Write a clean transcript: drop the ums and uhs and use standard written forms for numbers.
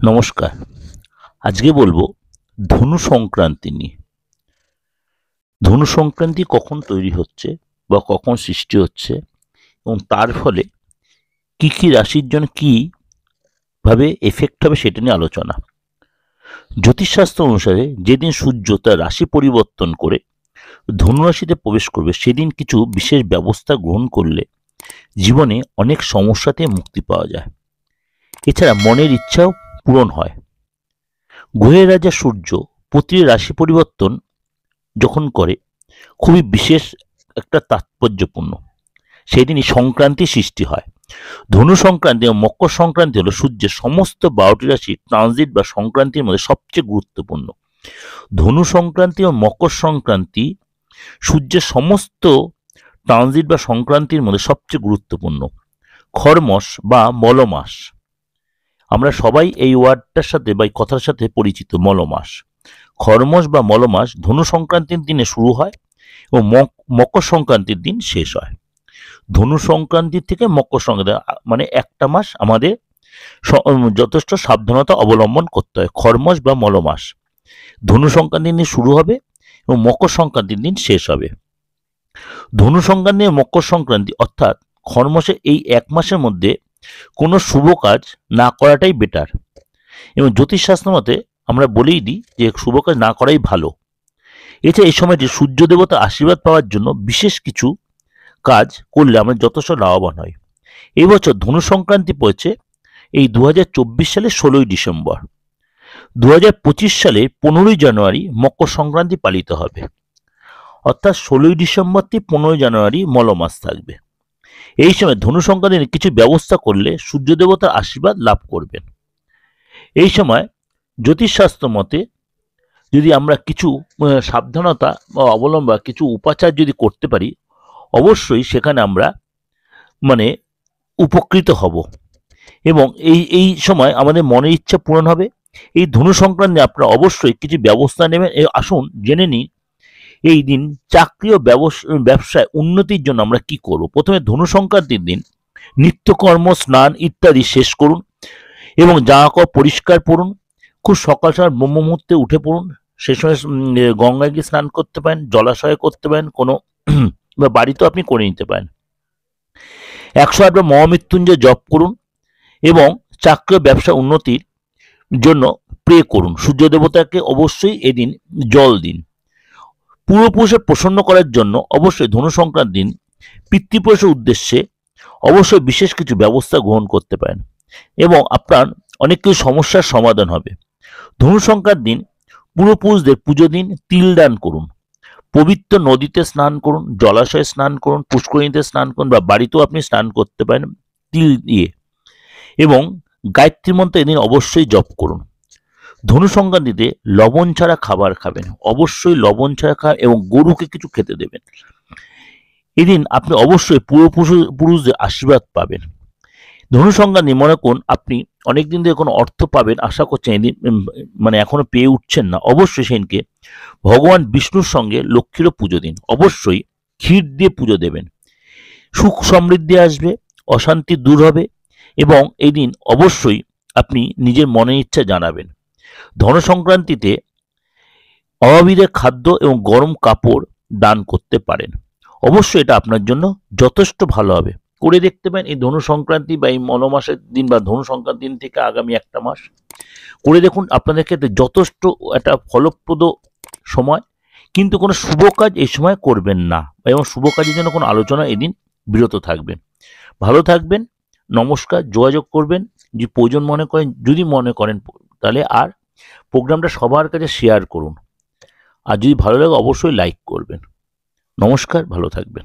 নমস্কার। আজকে বলবো ধনু সংক্রান্তি নিয়ে। ধনু সংক্রান্তি কখন তৈরি হচ্ছে বা কখন সৃষ্টি হচ্ছে এবং তার ফলে কি কি রাশির জন্য কিভাবে এফেক্ট হবে সেটা নিয়ে আলোচনা। জ্যোতিষশাস্ত্র অনুসারে যেদিন সূর্য তার রাশি পরিবর্তন করে ধনু রাশিতে প্রবেশ করবে সেদিন কিছু বিশেষ ব্যবস্থা গ্রহণ করলে জীবনে অনেক সমস্যা থেকে মুক্তি পাওয়া যায়। এছাড়া মনের ইচ্ছাও পূরণ হয়। গ্রহের রাজা সূর্য প্রতি রাশি পরিবর্তন যখন করে খুবই বিশেষ একটা তাৎপর্যপূর্ণ, সেই দিনই সংক্রান্তি সৃষ্টি হয়। ধনু সংক্রান্তি এবং মকর সংক্রান্তি হলো সূর্যের সমস্ত 12টি রাশি ট্রানজিট বা সংক্রান্তির মধ্যে সবচেয়ে গুরুত্বপূর্ণ। ধনু সংক্রান্তি ও মকর সংক্রান্তি সূর্যের সমস্ত ট্রানজিট বা সংক্রান্তির মধ্যে সবচেয়ে গুরুত্বপূর্ণ। খরমস বা মলমাস, আমরা সবাই এই ওয়ার্ডটার সাথে বা এই কথার সাথে পরিচিত। মলমাস, খরমস বা মলমাস ধনু সংক্রান্তির দিনে শুরু হয় এবং মকর সংক্রান্তির দিন শেষ হয়। ধনু সংক্রান্তি থেকে মকর সংক্রান্তি মানে একটা মাস আমাদের যথেষ্ট সাবধানতা অবলম্বন করতে হয়। খরমস বা মলমাস ধনু সংক্রান্তির দিন শুরু হবে এবং মকর সংক্রান্তির দিন শেষ হবে। ধনু সংক্রান্তি এবং মকর সংক্রান্তি অর্থাৎ খরমসের এই এক মাসের মধ্যে কোনো শুভ কাজ না করাটাই বেটার, এবং জ্যোতিষশাস্ত্র মতে আমরা বলেই দিই যে শুভ কাজ না করাই ভালো। এছাড়া এই সময়টি সূর্য দেবতার আশীর্বাদ পাওয়ার জন্য বিশেষ কিছু কাজ করলে আমরা যথেষ্ট লাভবান হয়। এই বছর ধনু সংক্রান্তি পড়েছে এই 2024 সালের 16ই ডিসেম্বর। 2025 সালের 15ই জানুয়ারি মকর সংক্রান্তি পালিত হবে, অর্থাৎ 16ই ডিসেম্বর থেকে 15ই জানুয়ারি মলমাস থাকবে। এই সময় ধনু সংক্রান্তির কিছু ব্যবস্থা করলে সূর্য দেবতার আশীর্বাদ লাভ করবেন। এই সময় জ্যোতিষশাস্ত্র মতে যদি আমরা কিছু সাবধানতা বা অবলম্বন কিছু উপাচার যদি করতে পারি, অবশ্যই সেখানে আমরা উপকৃত হব এবং এই সময় আমাদের মনের ইচ্ছা পূরণ হবে। এই ধনু সংক্রান্তি আপনারা অবশ্যই কিছু ব্যবস্থা নেবেন। আসুন জেনে নিই এই দিন চাকরি ও ব্যবসায় উন্নতির জন্য আমরা কি করব। প্রথমে ধনু সংক্রান্তির দিন নিত্যকর্ম, স্নান ইত্যাদি শেষ করুন এবং জামা কাপড় পরিষ্কার পরুন। খুব সকাল সকাল ব্রহ্ম মুহূর্তে উঠে পড়ুন। সে সময় গঙ্গায় গিয়ে স্নান করতে পারেন, জলাশয়ে করতে পারেন, কোনো বা বাড়িতেও আপনি করে নিতে পারেন। 108 বার মহামৃত্যুঞ্জয় জপ করুন এবং চাকরি ও ব্যবসা উন্নতির জন্য প্রে করুন। সূর্য দেবতাকে অবশ্যই এদিন জল দিন। পূর্বপুরুষে প্রসন্ন করার জন্য অবশ্যই ধনু সংক্রান্তির দিন পিতৃপুরুষের উদ্দেশ্যে অবশ্যই বিশেষ কিছু ব্যবস্থা গ্রহণ করতে পারেন এবং আপনার অনেক কিছু সমস্যার সমাধান হবে। ধনু সংক্রান্তির দিন পূর্বপুরুষদের পুজো দিন, তিল দান করুন, পবিত্র নদীতে স্নান করুন, জলাশয়ে স্নান করুন, পুষ্করিণীতে স্নান করুন বা বাড়িতেও আপনি স্নান করতে পারেন তিল দিয়ে, এবং গায়ত্রী মন্ত্র এদিন অবশ্যই জপ করুন। ধনু সংক্রান্তিতে লবণ ছাড়া খাবার খাবেন, অবশ্যই লবণ ছাড়া খাবেন এবং গরুকে কিছু খেতে দেবেন। এদিন আপনি অবশ্যই পূর্বপুরুষদের আশীর্বাদ পাবেন। ধনু সংক্রান্তি মনে করুন আপনি অনেকদিন ধরে কোনো অর্থ পাবেন আশা করছেন, এদিন এখনো পেয়ে উঠছেন না, অবশ্যই সেদিনকে ভগবান বিষ্ণুর সঙ্গে লক্ষ্মীরও পুজো দিন। অবশ্যই ক্ষীর দিয়ে পুজো দেবেন। সুখ সমৃদ্ধি আসবে, অশান্তি দূর হবে এবং এই দিন অবশ্যই আপনি নিজের মনের ইচ্ছা জানাবেন। ধনু সংক্রান্তিতে অভাবীদের খাদ্য এবং গরম কাপড় দান করতে পারেন। অবশ্যই এটা আপনার জন্য যথেষ্ট ভালো হবে। করে দেখতে পারেন এই ধনু সংক্রান্তি বা এই মলমাসের দিন বা ধনু সংক্রান্তি দিন থেকে আগামী একটা মাস করে দেখুন, আপনাদের ক্ষেত্রে যথেষ্ট একটা ফলপ্রদ সময়। কিন্তু কোনো শুভ কাজ এই সময় করবেন না এবং শুভ কাজের জন্য কোনো আলোচনা এদিন বিরত থাকবেন। ভালো থাকবেন। নমস্কার। যোগাযোগ করবেন যে প্রয়োজন মনে করেন, যদি মনে করেন তাহলে। আর প্রোগ্রামটা সবার কাছে শেয়ার করুন, আর যদি ভালো লাগে অবশ্যই লাইক করবেন। নমস্কার, ভালো থাকবেন।